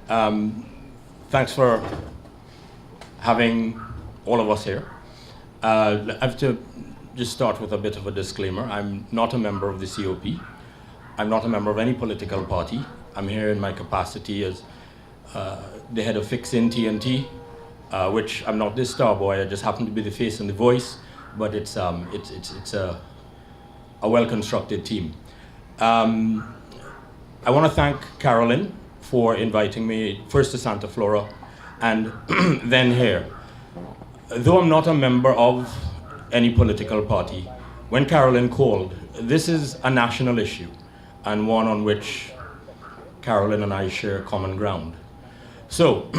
Thanks for having all of us here. I have to just start with a bit of a disclaimer. I'm not a member of the COP. I'm not a member of any political party. I'm here in my capacity as the head of Fixin T&T, which I'm not this star boy. I just happen to be the face and the voice, but it's a well-constructed team. I want to thank Carolyn for inviting me first to Santa Flora and then here. Though I'm not a member of any political party, when Carolyn called, this is a national issue and one on which Carolyn and I share common ground. So,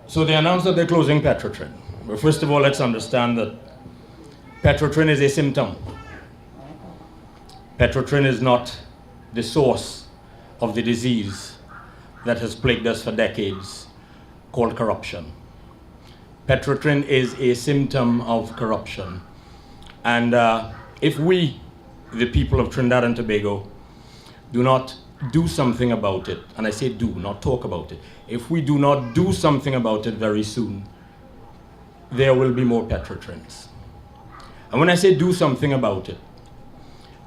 so they announced that they're closing Petrotrin. Well, first of all, let's understand that Petrotrin is a symptom. Petrotrin is not the source of the disease that has plagued us for decades, called corruption. Petrotrin is a symptom of corruption. And if we, the people of Trinidad and Tobago, do not do something about it, and I say do, not talk about it, if we do not do something about it very soon, there will be more Petrotrins. And when I say do something about it,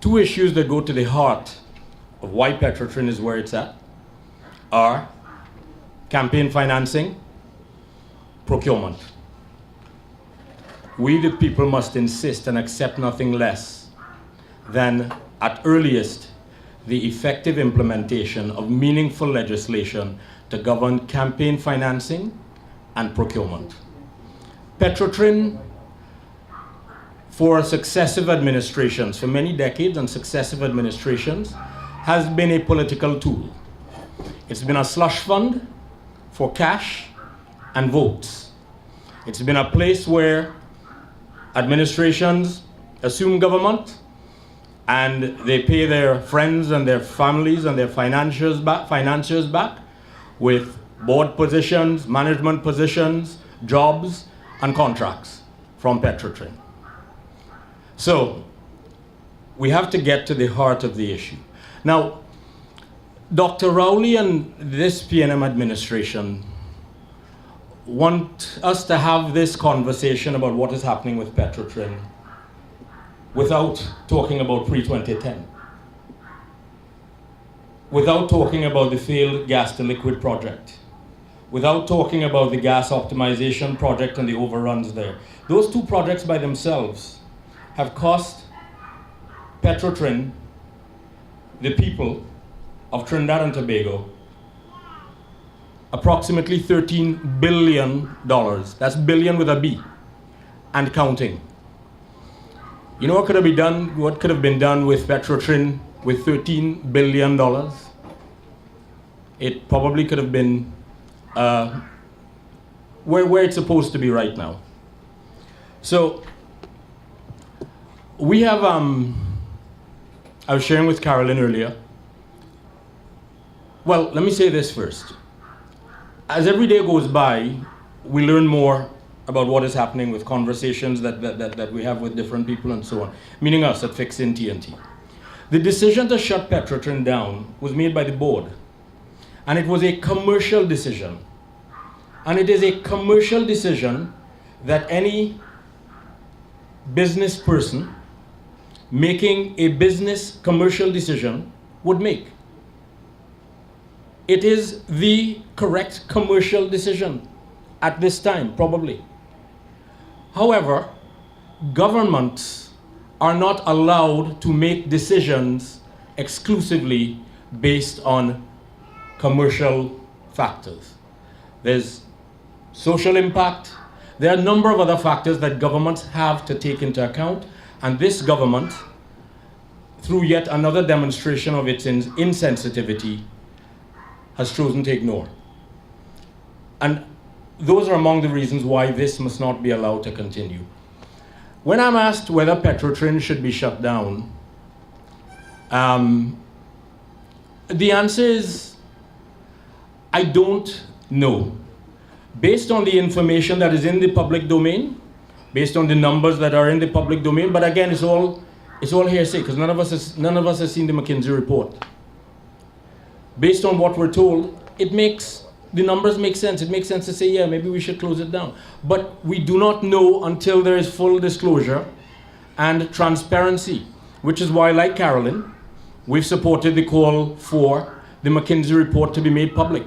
two issues that go to the heart of why Petrotrin is where it's at are campaign financing, procurement. We the people must insist and accept nothing less than, at earliest, the effective implementation of meaningful legislation to govern campaign financing and procurement. Petrotrin, for successive administrations, for many decades and successive administrations, has been a political tool. It's been a slush fund for cash and votes. It's been a place where administrations assume government and they pay their friends and their families and their financiers back with board positions, management positions, jobs, and contracts from Petrotrin. So we have to get to the heart of the issue. Now, Dr. Rowley and this PNM administration want us to have this conversation about what is happening with Petrotrin without talking about pre-2010, without talking about the failed gas-to-liquid project, without talking about the gas optimization project and the overruns there. Those two projects by themselves have cost Petrotrin, the people of Trinidad and Tobago, approximately $13 billion. That's billion with a B, and counting. You know what could have been done? What could have been done with Petrotrin with $13 billion? It probably could have been where it's supposed to be right now. So we have, I was sharing with Carolyn earlier. Well, let me say this first. As every day goes by, we learn more about what is happening with conversations that we have with different people and so on, meaning us at Fixin T&T. The decision to shut Petrotrin down was made by the board, and it was a commercial decision. And it is a commercial decision that any business person making a business commercial decision would make. It is the correct commercial decision at this time, probably. However, governments are not allowed to make decisions exclusively based on commercial factors. There's social impact. There are a number of other factors that governments have to take into account, and this government, through yet another demonstration of its insensitivity, has chosen to ignore. And those are among the reasons why this must not be allowed to continue. When I'm asked whether Petrotrin should be shut down, the answer is, I don't know. Based on the information that is in the public domain, based on the numbers that are in the public domain, but again, it's all hearsay, because none of us has seen the McKinsey report. Based on what we're told, the numbers make sense. It makes sense to say, yeah, maybe we should close it down. But we do not know until there is full disclosure and transparency, which is why, like Carolyn, we've supported the call for the McKinsey report to be made public.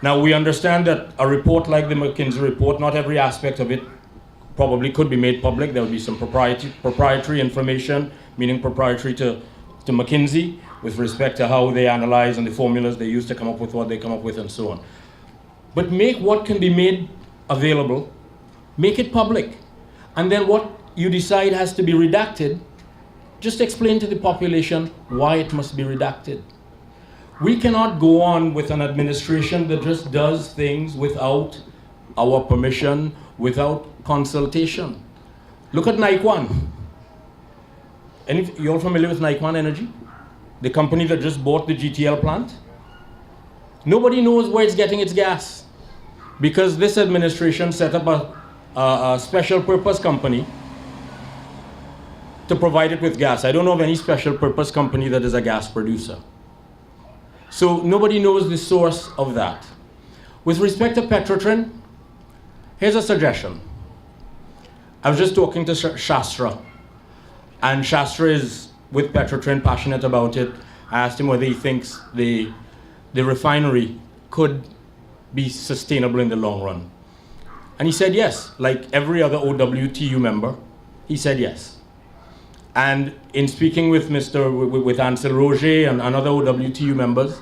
Now, we understand that a report like the McKinsey report, not every aspect of it probably could be made public. There will be some proprietary information, meaning proprietary to McKinsey, with respect to how they analyze and the formulas they use to come up with what they come up with and so on. But make what can be made available, make it public. And then what you decide has to be redacted, just explain to the population why it must be redacted. We cannot go on with an administration that just does things without our permission, without consultation. Look at Naikwan. You all familiar with Naikwan Energy? The company that just bought the GTL plant? Nobody knows where it's getting its gas, because this administration set up a special purpose company to provide it with gas. I don't know of any special purpose company that is a gas producer. So nobody knows the source of that. With respect to Petrotrin, here's a suggestion. I was just talking to Shastra, and Shastra is, with Petrotrin, passionate about it. I asked him whether he thinks the refinery could be sustainable in the long run. And he said yes, like every other OWTU member, he said yes. And in speaking with with Ansel Roger and other OWTU members,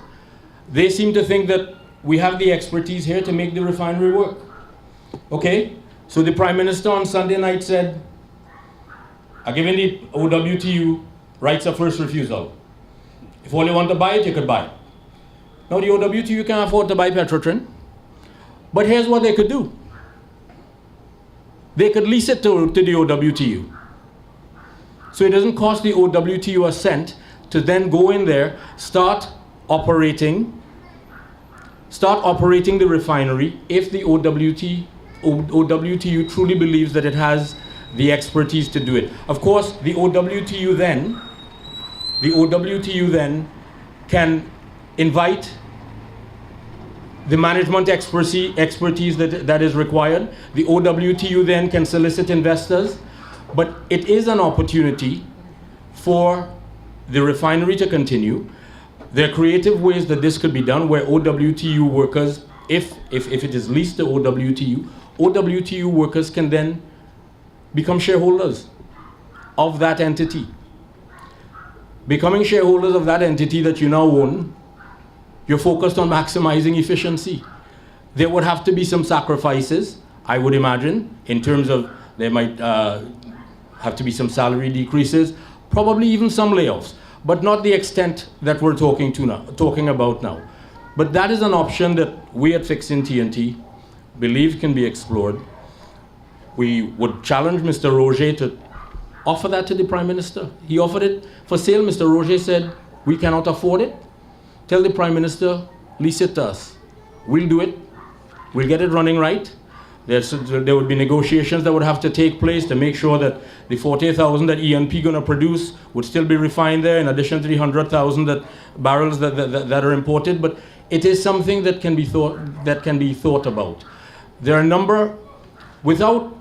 they seem to think that we have the expertise here to make the refinery work. Okay, so the Prime Minister on Sunday night said, I've given the OWTU rights of first refusal. If all you want to buy it, you could buy it. Now the OWTU can't afford to buy Petrotrin, but here's what they could do. They could lease it to the OWTU. So it doesn't cost the OWTU a cent to then go in there, start operating the refinery if the OWTU truly believes that it has the expertise to do it. Of course, the OWTU then can invite the management expertise that is required. The OWTU then can solicit investors, but it is an opportunity for the refinery to continue. There are creative ways that this could be done, where OWTU workers, if it is leased to OWTU workers can then become shareholders of that entity. Becoming shareholders of that entity that you now own, you're focused on maximizing efficiency. There would have to be some sacrifices, I would imagine, in terms of there might have to be some salary decreases, probably even some layoffs, but not the extent that we're talking about now. But that is an option that we at Fixin T&T believe can be explored. We would challenge Mr. Roger to offer that to the Prime Minister. He offered it for sale. Mr. Roger said, we cannot afford it. Tell the Prime Minister, lease it to us. We'll do it. We'll get it running right. There would be negotiations that would have to take place to make sure that the 40,000 that E&P going to produce would still be refined there, in addition to the 100,000 barrels that are imported. But it is something that can be thought about. There are a number, without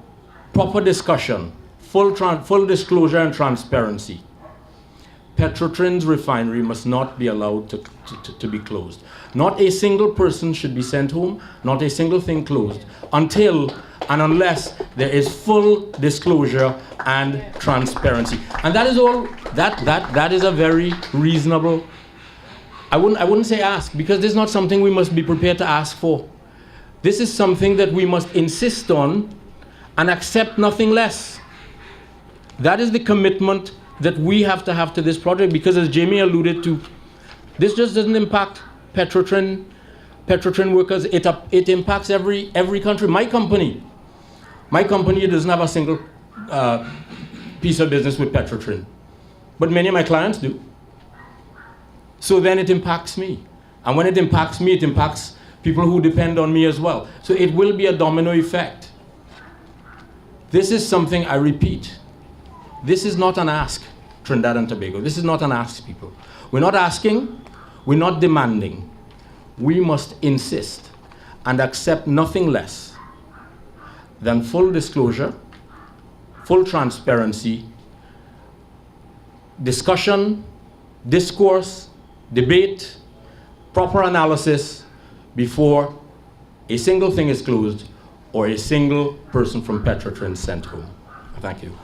proper discussion, full disclosure and transparency, Petrotrin's refinery must not be allowed to be closed. Not a single person should be sent home, not a single thing closed, until and unless there is full disclosure and transparency. And that is all, that is a very reasonable, I wouldn't say ask, because this is not something we must be prepared to ask for. This is something that we must insist on and accept nothing less. That is the commitment that we have to this project, because as Jamie alluded to, this just doesn't impact Petrotrin workers, it impacts every country. My company doesn't have a single piece of business with Petrotrin, but many of my clients do. So then it impacts me. And when it impacts me, it impacts people who depend on me as well. So it will be a domino effect. This is something, I repeat, this is not an ask, Trinidad and Tobago. This is not an ask, people. We're not asking, we're not demanding. we must insist and accept nothing less than full disclosure, full transparency, discussion, discourse, debate, proper analysis before a single thing is closed or a single person from Petrotrin sent home. Thank you.